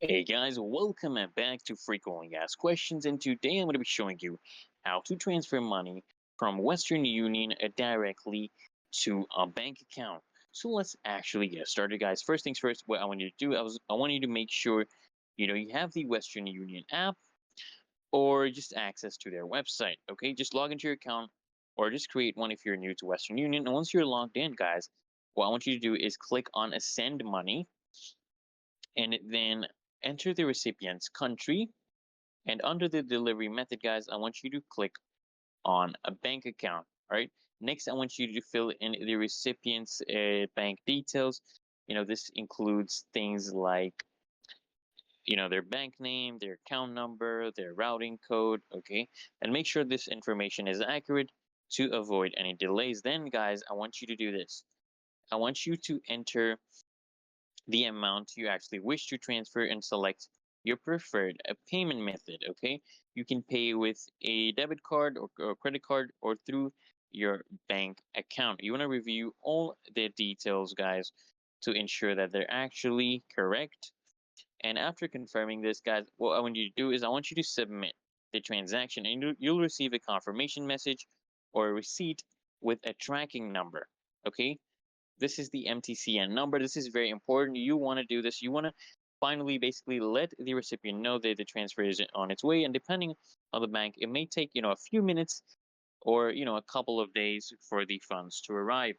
Hey guys, welcome back to Frequently Asked Questions, and today I'm going to be showing you how to transfer money from Western Union directly to a bank account. So let's actually get started, guys. First things first, what I want you to do, I want you to make sure you have the Western Union app or just access to their website. Okay, just log into your account or just create one if you're new to Western Union. And once you're logged in, guys, what I want you to do is click on Send Money and then enter the recipient's country. And under the delivery method, guys, I want you to click on a bank account. All right. Next, I want you to fill in the recipient's bank details. This includes things like, their bank name, their account number, their routing code. Okay. And make sure this information is accurate to avoid any delays. Then, guys, I want you to do this. I want you to enter the amount you actually wish to transfer and select your preferred payment method. Okay, you can pay with a debit card or credit card or through your bank account. You want to review all the details, guys, to ensure that they're actually correct. And after confirming this, guys, what I want you to do is I want you to submit the transaction, and you'll receive a confirmation message or a receipt with a tracking number. Okay, this is the MTCN number. This is very important. You want to do this. You want to finally basically let the recipient know that the transfer is on its way. And depending on the bank, it may take, a few minutes or, a couple of days for the funds to arrive.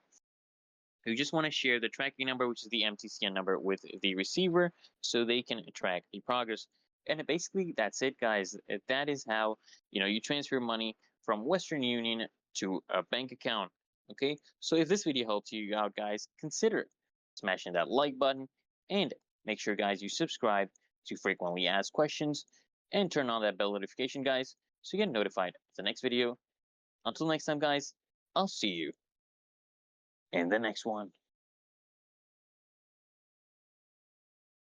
You just want to share the tracking number, which is the MTCN number, with the receiver so they can track the progress. And basically, that's it, guys. That is how you transfer money from Western Union to a bank account. Okay, so if this video helped you out, guys, consider smashing that like button and make sure, guys, you subscribe to Frequently Asked Questions and turn on that bell notification, guys, so you get notified of the next video. Until next time, guys, I'll see you in the next one.